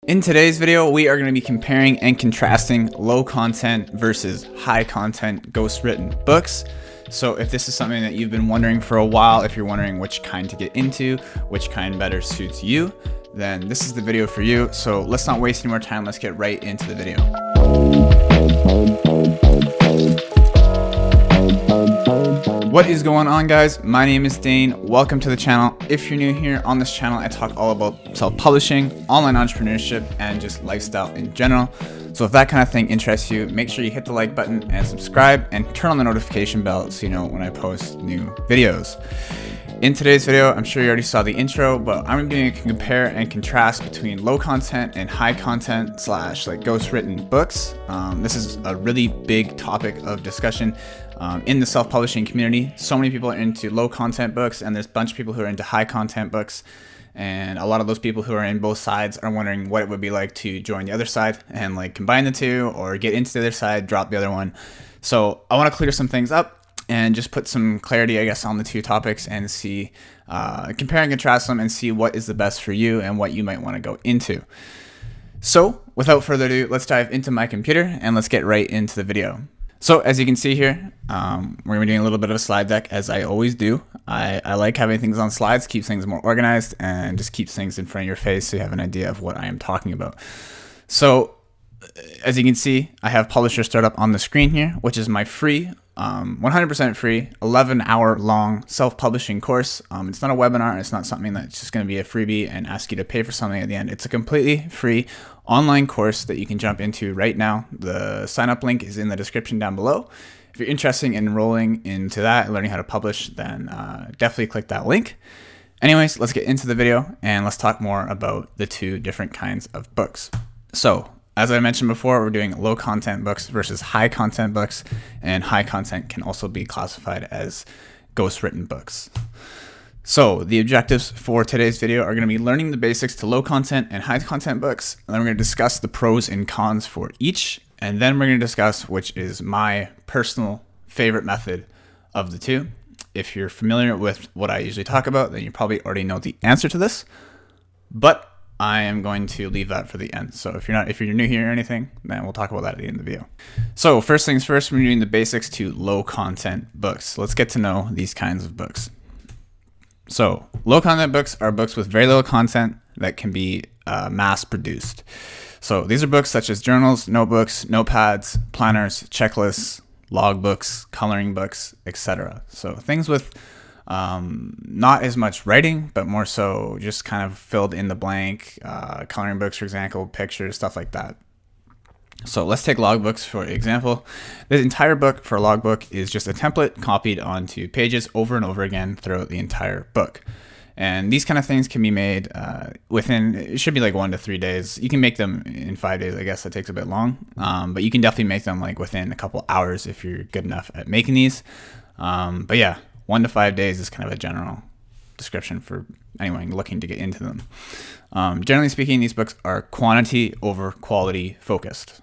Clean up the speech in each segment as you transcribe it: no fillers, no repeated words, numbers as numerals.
In today's video, we are going to be comparing and contrasting low content versus high content ghostwritten books. So if this is something that you've been wondering for a while, if you're wondering which kind to get into, which kind better suits you, then this is the video for you. So let's not waste any more time. Let's get right into the video. What is going on, guys? My name is Dane. Welcome to the channel. If you're new here on this channel, I talk all about self-publishing, online entrepreneurship, and just lifestyle in general. So if that kind of thing interests you, make sure you hit the like button and subscribe and turn on the notification bell so you know when I post new videos. In today's video, I'm sure you already saw the intro, but I'm doing a compare and contrast between low content and high content / like ghostwritten books. This is a really big topic of discussion in the self-publishing community. So many people are into low content books, and there's a bunch of people who are into high content books. And a lot of those people who are in both sides are wondering what it would be like to join the other side and like combine the two, or get into the other side, drop the other one. So I want to clear some things up and just put some clarity, I guess, on the two topics and see, compare and contrast them and see what is the best for you and what you might want to go into. So without further ado, let's dive into my computer and let's get right into the video. So as you can see here, we're going to be doing a little bit of a slide deck, as I always do. I like having things on slides, keeps things more organized, and just keeps things in front of your face so you have an idea of what I am talking about. So as you can see, I have Publisher Startup on the screen here, which is my free, 100% free, 11-hour long self-publishing course. It's not a webinar. It's not something that's just going to be a freebie and ask you to pay for something at the end. It's a completely free online course that you can jump into right now. The sign-up link is in the description down below. If you're interested in enrolling into that and learning how to publish, then definitely click that link. Anyways, let's get into the video and let's talk more about the two different kinds of books. So as I mentioned before, we're doing low content books versus high content books, and high content can also be classified as ghostwritten books. So the objectives for today's video are going to be learning the basics to low content and high content books, and then we're going to discuss the pros and cons for each, and then we're going to discuss which is my personal favorite method of the two. If you're familiar with what I usually talk about, then you probably already know the answer to this, but I am going to leave that for the end. So if you're new here or anything, then we'll talk about that at the end of the video. So first things first, we're doing the basics to low content books. Let's get to know these kinds of books. So low content books are books with very little content that can be mass produced. So these are books such as journals, notebooks, notepads, planners, checklists, logbooks, coloring books, etc. So things with not as much writing, but more so just kind of filled in the blank, coloring books, for example, pictures, stuff like that. So let's take logbooks for example. This entire book for a logbook is just a template copied onto pages over and over again throughout the entire book. And these kind of things can be made within, it should be like 1 to 3 days. You can make them in 5 days. I guess that takes a bit long, but you can definitely make them like within a couple hours if you're good enough at making these. But yeah, 1 to 5 days is kind of a general description for anyone looking to get into them. Generally speaking, these books are quantity over quality focused.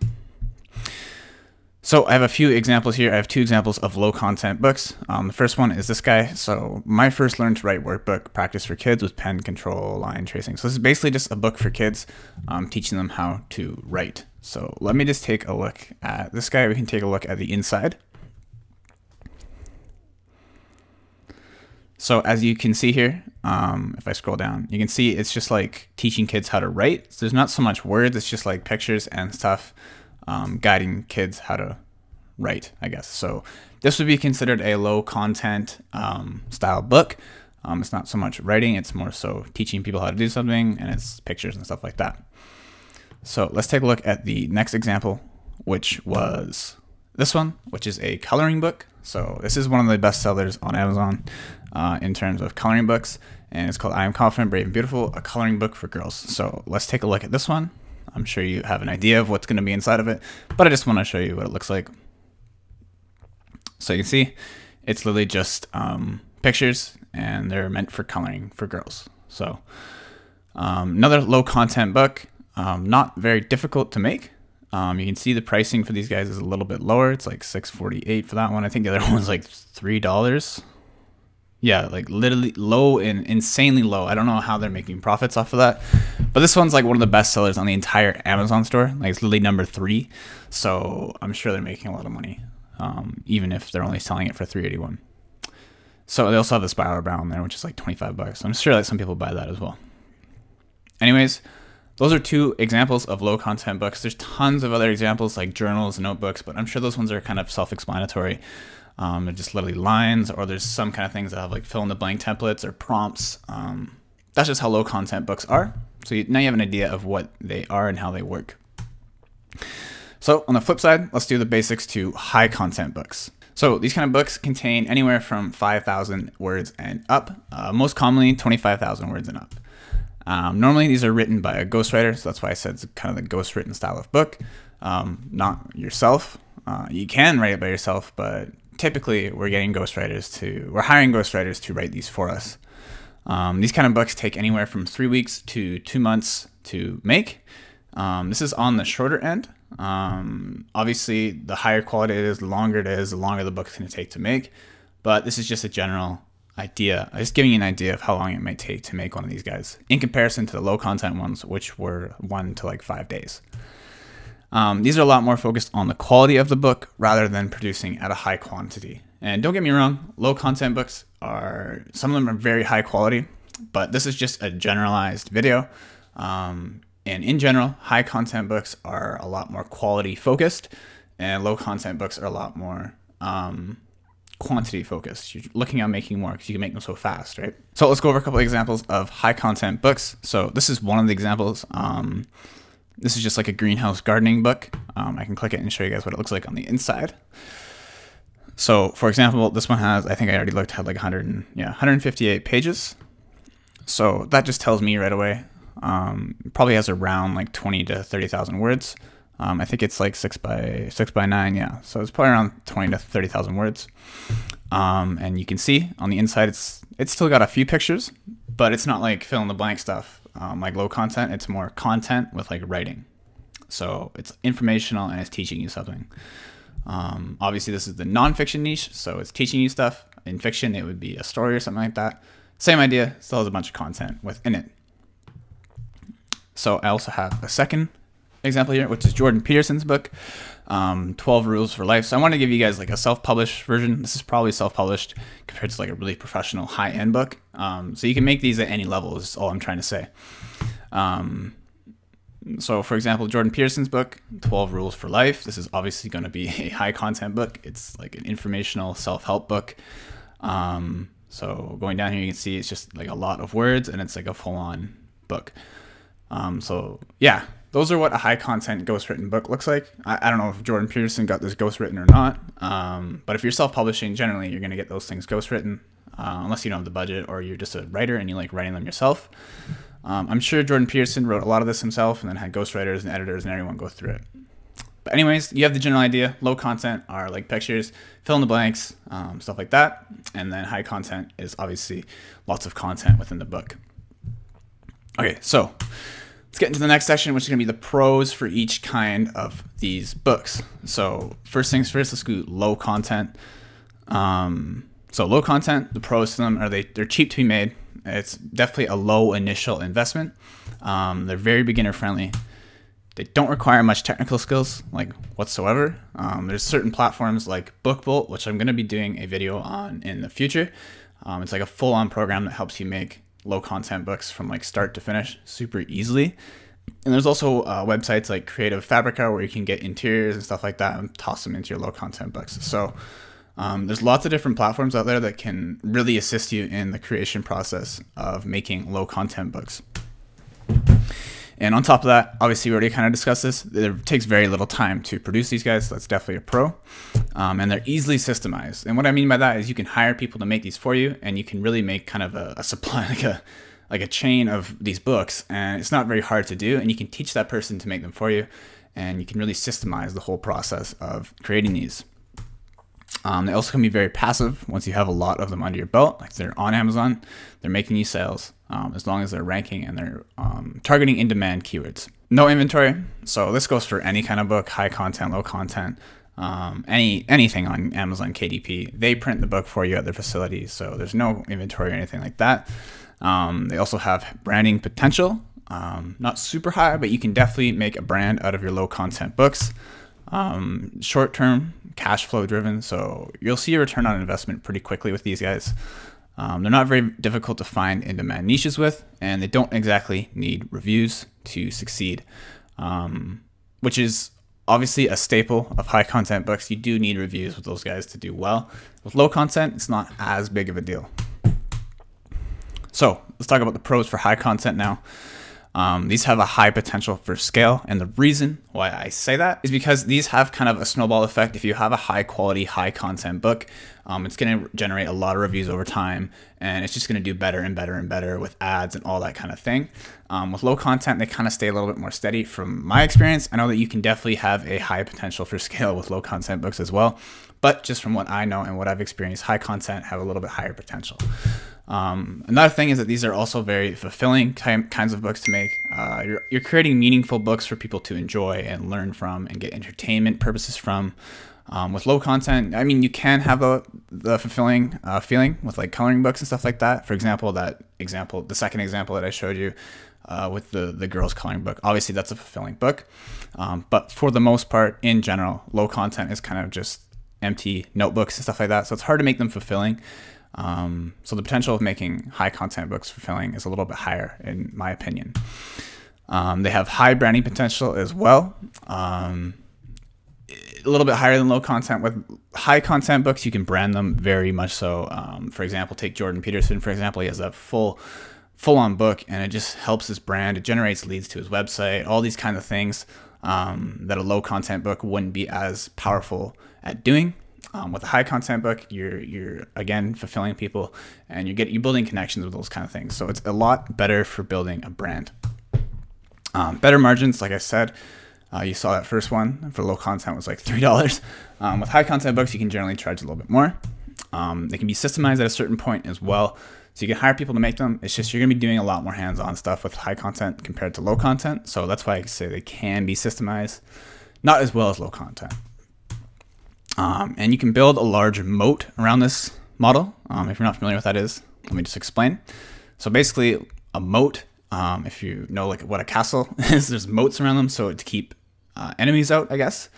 So I have a few examples here. I have 2 examples of low content books. The first one is this guy. So my first learn to write workbook, Practice for Kids, with pen control, line tracing. So this is basically just a book for kids, teaching them how to write. So let me just take a look at this guy. We can take a look at the inside. So as you can see here, if I scroll down, you can see it's just like teaching kids how to write. So there's not so much words, it's just like pictures and stuff, guiding kids how to write, I guess. So this would be considered a low content style book. It's not so much writing, it's more so teaching people how to do something, and it's pictures and stuff like that. So let's take a look at the next example, which was this one, which is a coloring book. So this is one of the best sellers on Amazon in terms of coloring books, and it's called I Am Confident, Brave and Beautiful, a coloring book for girls. So let's take a look at this one. I'm sure you have an idea of what's going to be inside of it, but I just want to show you what it looks like. So you can see it's literally just pictures, and they're meant for coloring for girls. So another low content book, not very difficult to make. You can see the pricing for these guys is a little bit lower. It's like $6.48 for that one. I think the other one was like $3. Yeah, like literally low and insanely low. I don't know how they're making profits off of that, but this one's like one of the best sellers on the entire Amazon store. Like it's literally number 3. So I'm sure they're making a lot of money, even if they're only selling it for $3.81. So they also have the Spiral Bound there, which is like $25. I'm sure that some people buy that as well. Anyways, those are 2 examples of low content books. There's tons of other examples like journals, notebooks, but I'm sure those ones are kind of self-explanatory. They're just literally lines, or there's some kind of things that have like fill in the blank templates or prompts. That's just how low content books are. So now you have an idea of what they are and how they work. So on the flip side, let's do the basics to high content books. So these kind of books contain anywhere from 5,000 words and up, most commonly 25,000 words and up. Normally these are written by a ghostwriter, so that's why I said it's kind of the ghostwritten style of book, not yourself. You can write it by yourself, but typically we're hiring ghostwriters to write these for us. These kind of books take anywhere from 3 weeks to 2 months to make. This is on the shorter end. Obviously, the higher quality it is, the longer it is, the longer the book's going to take to make. But this is just a general idea. I'm just giving you an idea of how long it might take to make one of these guys in comparison to the low content ones, which were 1 to like 5 days. These are a lot more focused on the quality of the book rather than producing at a high quantity. And don't get me wrong, low content books some of them are very high quality, but this is just a generalized video. And in general, high content books are a lot more quality focused, and low content books are a lot more quantity focused. You're looking at making more because you can make them so fast, right? So let's go over a couple of examples of high content books. So this is one of the examples. This is just like a greenhouse gardening book. I can click it and show you guys what it looks like on the inside. So for example, this one has, I think I already looked, had like 158 pages. So that just tells me right away, probably has around like 20 to 30,000 words. I think it's like 6 by 9. Yeah. So it's probably around 20 to 30,000 words. And you can see on the inside, it's still got a few pictures, but it's not like fill in the blank stuff. Like low content, it's more content with like writing. So it's informational and it's teaching you something. Obviously this is the nonfiction niche, so it's teaching you stuff. In fiction, it would be a story or something like that. Same idea, still has a bunch of content within it. So I also have a second example here, which is Jordan Peterson's book, 12 Rules for Life. So I want to give you guys like a self-published version. This is probably self-published compared to like a really professional high-end book. So you can make these at any level is all I'm trying to say. So for example, Jordan Peterson's book, 12 Rules for Life. This is obviously going to be a high content book. It's like an informational self-help book. So going down here, you can see it's just like a lot of words and it's like a full-on book. So yeah, those are what a high content ghostwritten book looks like. I don't know if Jordan Peterson got this ghostwritten or not. But if you're self-publishing, generally you're going to get those things ghostwritten, unless you don't have the budget or you're just a writer and you like writing them yourself. I'm sure Jordan Peterson wrote a lot of this himself and then had ghostwriters and editors and everyone go through it. But anyways, you have the general idea. Low content are like pictures, fill in the blanks, stuff like that. And then high content is obviously lots of content within the book. Okay, so let's get into the next section, which is going to be the pros for each kind of these books. So first things first, let's do low content. So low content, the pros to them are they're cheap to be made. It's definitely a low initial investment. They're very beginner friendly. They don't require much technical skills like whatsoever. There's certain platforms like BookBolt, which I'm going to be doing a video on in the future. It's like a full-on program that helps you make low content books from like start to finish super easily. And there's also websites like Creative Fabrica where you can get interiors and stuff like that and toss them into your low content books. So there's lots of different platforms out there that can really assist you in the creation process of making low content books. And on top of that, obviously we already kind of discussed this, it takes very little time to produce these guys, so that's definitely a pro. And they're easily systemized. And what I mean by that is you can hire people to make these for you, and you can really make kind of a supply, like a chain of these books, and it's not very hard to do, and you can teach that person to make them for you, and you can really systemize the whole process of creating these. They also can be very passive once you have a lot of them under your belt. Like they're on Amazon, they're making you sales as long as they're ranking and they're targeting in-demand keywords. No inventory, so this goes for any kind of book, high content, low content. anything on Amazon KDP. They print the book for you at their facility, so there's no inventory or anything like that. They also have branding potential, not super high, but you can definitely make a brand out of your low content books. Short-term, cash flow driven, so you'll see a return on investment pretty quickly with these guys. They're not very difficult to find in-demand niches with, and they don't exactly need reviews to succeed, which is obviously a staple of high content books. You do need reviews with those guys to do well. With low content, it's not as big of a deal. So let's talk about the pros for high content now. These have a high potential for scale, and the reason why I say that is because these have kind of a snowball effect. If you have a high quality, high content book, it's going to generate a lot of reviews over time, and it's just going to do better and better and better with ads and all that kind of thing. With low content, they kind of stay a little bit more steady. From my experience, I know that you can definitely have a high potential for scale with low content books as well, but just from what I know and what I've experienced, high content have a little bit higher potential. Another thing is that these are also very fulfilling kinds of books to make. You're creating meaningful books for people to enjoy and learn from and get entertainment purposes from. With low content, I mean, you can have the fulfilling feeling with like coloring books and stuff like that. For example, the second example that I showed you with the girls coloring book, obviously that's a fulfilling book. But for the most part, in general, low content is kind of just empty notebooks and stuff like that. So it's hard to make them fulfilling. So the potential of making high content books fulfilling is a little bit higher in my opinion. They have high branding potential as well. A little bit higher than low content. With high content books, you can brand them very much so. For example, take Jordan Peterson, for example. He has a full-on book, and it just helps his brand. It generates leads to his website, all these kind of things that a low content book wouldn't be as powerful at doing. With a high content book, you're again fulfilling people, and you're building connections with those kind of things. So it's a lot better for building a brand. Better margins, like I said, you saw that first one for low content was like $3. With high content books, you can generally charge a little bit more. They can be systemized at a certain point as well, so you can hire people to make them. It's just you're gonna be doing a lot more hands-on stuff with high content compared to low content. So that's why I say they can be systemized, not as well as low content. And you can build a large moat around this model. If you're not familiar with what that is, let me just explain. So basically a moat, if you know like what a castle is, there's moats around them, so to keep enemies out, I guess.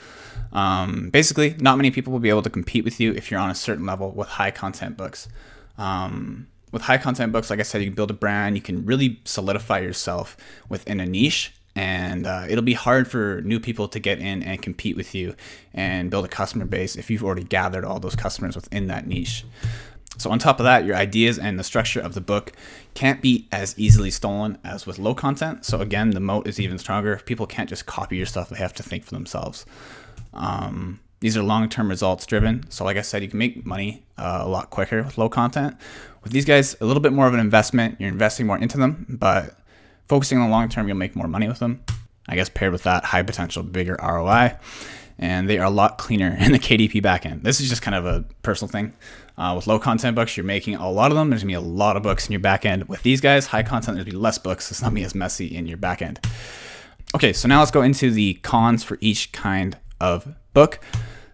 Basically, not many people will be able to compete with you if you're on a certain level with high content books. With high content books, like I said, you can build a brand, you can really solidify yourself within a niche, and it'll be hard for new people to get in and compete with you and build a customer base if you've already gathered all those customers within that niche. So on top of that, your ideas and the structure of the book can't be as easily stolen as with low content. So again, the moat is even stronger. People can't just copy your stuff. They have to think for themselves. These are long-term results driven. So like I said, you can make money a lot quicker with low content. With these guys, a little bit more of an investment. You're investing more into them, but focusing on the long term, you'll make more money with them. I guess paired with that, high potential, bigger ROI. And they are a lot cleaner in the KDP backend. This is just kind of a personal thing. With low content books, you're making a lot of them. There's gonna be a lot of books in your backend. With these guys, high content, there's gonna be less books. It's not gonna be as messy in your backend. Okay, so now let's go into the cons for each kind of book.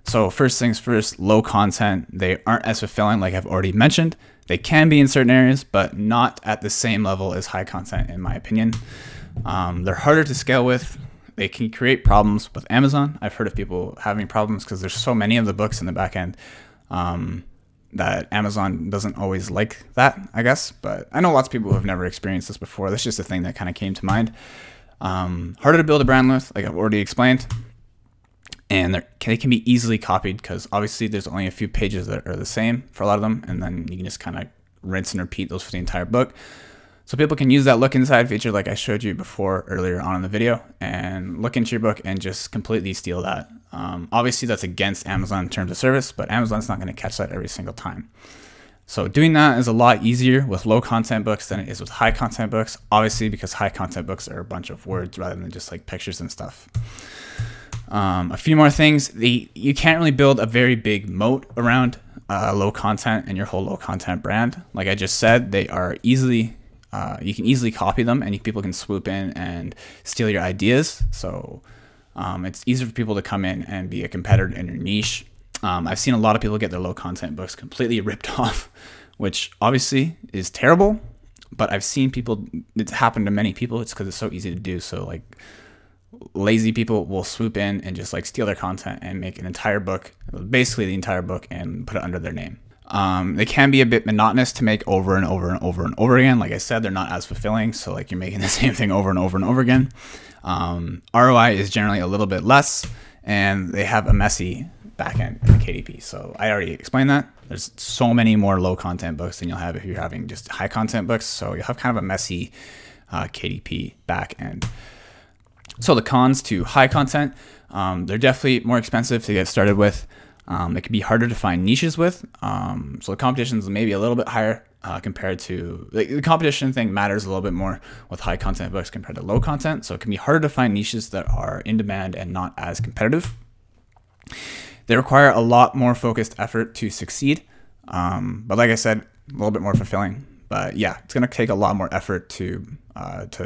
So first things first, low content. They aren't as fulfilling, like I've already mentioned. They can be in certain areas, but not at the same level as high content, in my opinion. They're harder to scale with. They can create problems with Amazon. I've heard of people having problems because there's so many of the books in the back end that Amazon doesn't always like that, I guess. But I know lots of people who have never experienced this before. That's just a thing that kind of came to mind. Harder to build a brand with, like I've already explained. And they can be easily copied because obviously there's only a few pages that are the same for a lot of them. And then you can just kind of rinse and repeat those for the entire book. So people can use that look inside feature like I showed you before earlier on in the video and look into your book and just completely steal that. Obviously that's against Amazon terms of service, but Amazon's not going to catch that every single time. So doing that is a lot easier with low content books than it is with high content books, obviously because high content books are a bunch of words rather than just like pictures and stuff. A few more things. You can't really build a very big moat around low content and your whole low content brand. Like I just said, they are easily, you can easily copy them and people can swoop in and steal your ideas. So It's easier for people to come in and be a competitor in your niche. I've seen a lot of people get their low content books completely ripped off, which obviously is terrible, but I've seen people, it's happened to many people. It's because it's so easy to do. So like lazy people will swoop in and just like steal their content and make an entire book, basically the entire book, and put it under their name. They can be a bit monotonous to make over and over and over and over again. Like I said, they're not as fulfilling. So like you're making the same thing over and over and over again. ROI is generally a little bit less, and they have a messy backend in the KDP. So I already explained that. There's so many more low content books than you'll have if you're having just high content books. So you'll have kind of a messy KDP backend. So the cons to high content, they're definitely more expensive to get started with. They can be harder to find niches with. So the competition is maybe a little bit higher compared to, the competition thing matters a little bit more with high content books compared to low content. So it can be harder to find niches that are in demand and not as competitive. They require a lot more focused effort to succeed. But like I said, a little bit more fulfilling. But yeah, it's going to take a lot more effort to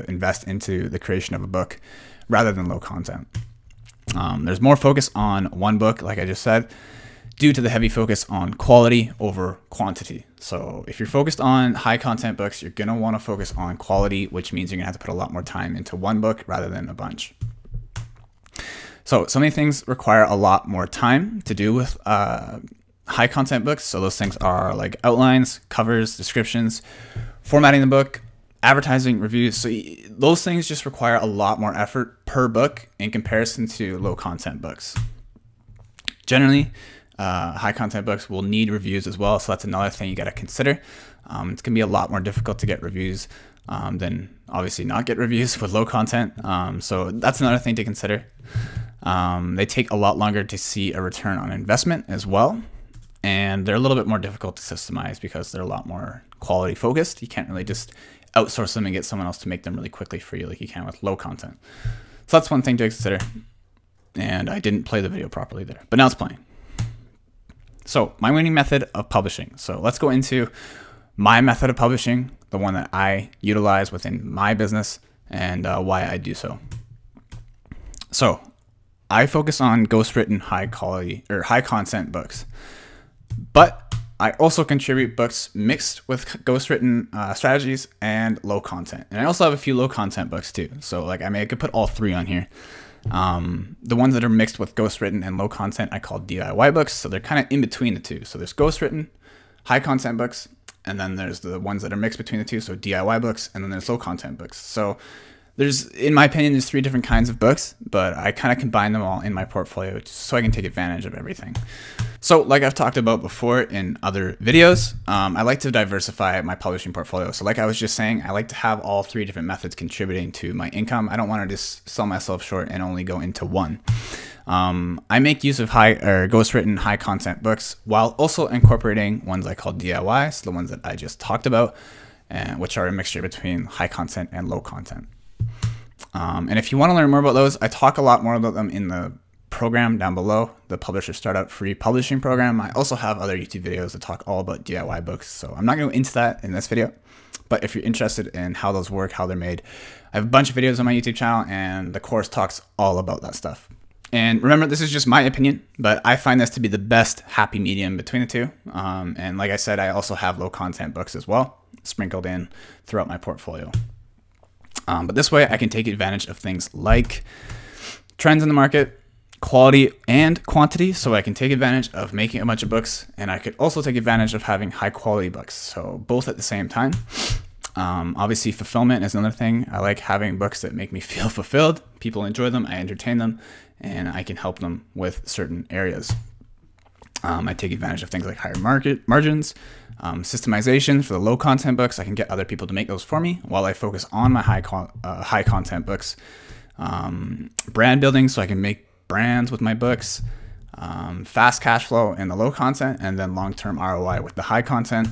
invest into the creation of a book rather than low content. There's more focus on one book, like I just said, due to the heavy focus on quality over quantity. So if you're focused on high content books, you're going to want to focus on quality, which means you're going to have to put a lot more time into one book rather than a bunch. So many things require a lot more time to do with high content books. So those things are like outlines, covers, descriptions, formatting the book, advertising, reviews. So those things just require a lot more effort per book in comparison to low content books. Generally, high content books will need reviews as well. So that's another thing you got to consider. It's going to be a lot more difficult to get reviews than obviously not get reviews with low content. So that's another thing to consider. They take a lot longer to see a return on investment as well. And they're a little bit more difficult to systemize because they're a lot more quality focused. You can't really just outsource them and get someone else to make them really quickly for you like you can with low content. So that's one thing to consider. And I didn't play the video properly there, but now it's playing. So my winning method of publishing. So let's go into my method of publishing, the one that I utilize within my business, and why I do so. So I focus on ghostwritten high quality or high content books, but I also contribute books mixed with ghostwritten strategies and low content. And I also have a few low content books too. So like I could put all three on here. The ones that are mixed with ghostwritten and low content, I call DIY books. So they're kind of in between the two. So there's ghostwritten, high content books, and then there's the ones that are mixed between the two. So DIY books, and then there's low content books. So there's, in my opinion, there's three different kinds of books, but I kind of combine them all in my portfolio so I can take advantage of everything. So like I've talked about before in other videos, I like to diversify my publishing portfolio. So like I was just saying, I like to have all three different methods contributing to my income. I don't want to just sell myself short and only go into one. I make use of ghostwritten high content books while also incorporating ones I call DIY, so the ones that I just talked about, which are a mixture between high content and low content. And if you want to learn more about those, I talk a lot more about them in the program down below, the Publisher Startup Free Publishing Program. I also have other YouTube videos that talk all about DIY books, so I'm not going to go into that in this video. But if you're interested in how those work, how they're made, I have a bunch of videos on my YouTube channel, and the course talks all about that stuff. And remember, this is just my opinion, but I find this to be the best happy medium between the two. And like I said, I also have low content books as well, sprinkled in throughout my portfolio. But this way I can take advantage of things like trends in the market, quality and quantity. So I can take advantage of making a bunch of books, and I could also take advantage of having high quality books. So both at the same time. Obviously fulfillment is another thing. I like having books that make me feel fulfilled. People enjoy them, I entertain them, and I can help them with certain areas. I take advantage of things like higher market margins, systemization for the low content books. I can get other people to make those for me while I focus on my high content books. Brand building, so I can make brands with my books. Fast cash flow in the low content, and then long-term ROI with the high content.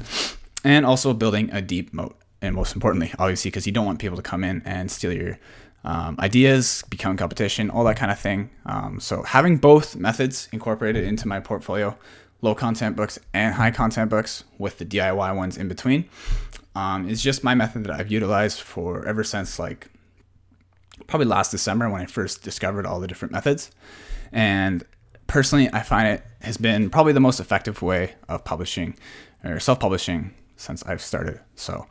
And also building a deep moat. And most importantly, obviously, because you don't want people to come in and steal your ideas, become competition, all that kind of thing. So having both methods incorporated into my portfolio, low content books and high content books with the DIY ones in between, is just my method that I've utilized for ever since like probably last December when I first discovered all the different methods. And personally, I find it has been probably the most effective way of publishing or self-publishing since I've started. So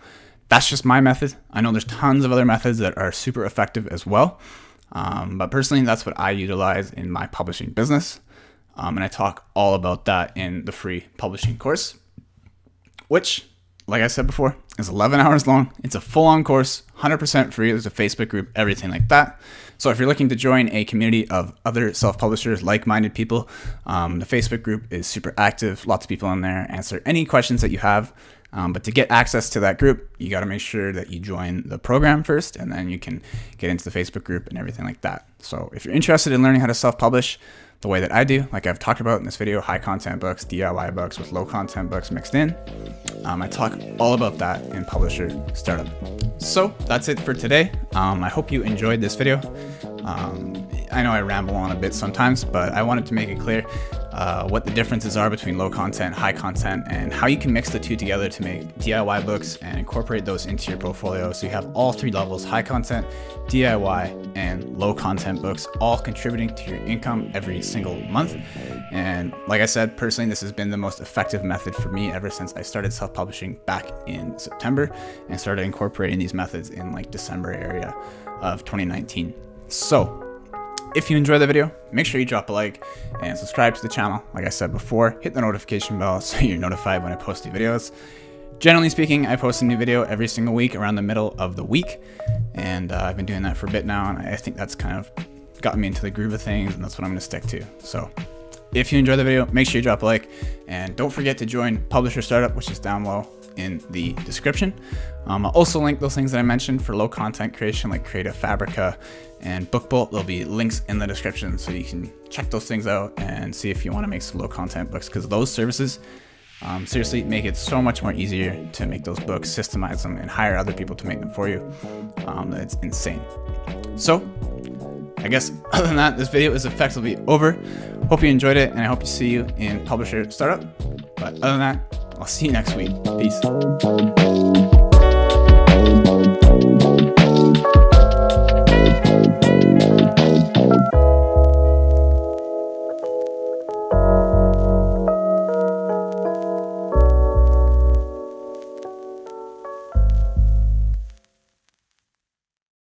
that's just my method. I know there's tons of other methods that are super effective as well. But personally, that's what I utilize in my publishing business. And I talk all about that in the free publishing course, which, like I said before, is 11 hours long. It's a full-on course, 100% free. There's a Facebook group, everything like that. So if you're looking to join a community of other self-publishers, like-minded people, the Facebook group is super active. Lots of people in there answer any questions that you have. But to get access to that group, you got to make sure that you join the program first, and then you can get into the Facebook group and everything like that. So if you're interested in learning how to self-publish the way that I do, like I've talked about in this video, high content books, DIY books with low content books mixed in, I talk all about that in Publisher Startup. So that's it for today. I hope you enjoyed this video. I know I ramble on a bit sometimes, but I wanted to make it clear what the differences are between low content, high content, and how you can mix the two together to make DIY books and incorporate those into your portfolio. So you have all three levels: high content, DIY, and low content books, all contributing to your income every single month. And like I said, personally, this has been the most effective method for me ever since I started self-publishing back in September and started incorporating these methods in like December area of 2019. So if you enjoyed the video, make sure you drop a like and subscribe to the channel. Like I said before, hit the notification bell so you're notified when I post new videos. Generally speaking, I post a new video every single week around the middle of the week. And I've been doing that for a bit now, and I think that's kind of gotten me into the groove of things, and that's what I'm going to stick to. So if you enjoyed the video, make sure you drop a like, and don't forget to join Publisher Startup, which is down below in the description. I'll also link those things that I mentioned for low content creation, like Creative Fabrica and Bookbolt. There'll be links in the description so you can check those things out and see if you want to make some low content books, because those services seriously make it so much more easier to make those books, systemize them, and hire other people to make them for you. It's insane. So I guess other than that, this video is effectively over. Hope you enjoyed it, and I hope to see you in Publisher Startup. But other than that, I'll see you next week. Peace.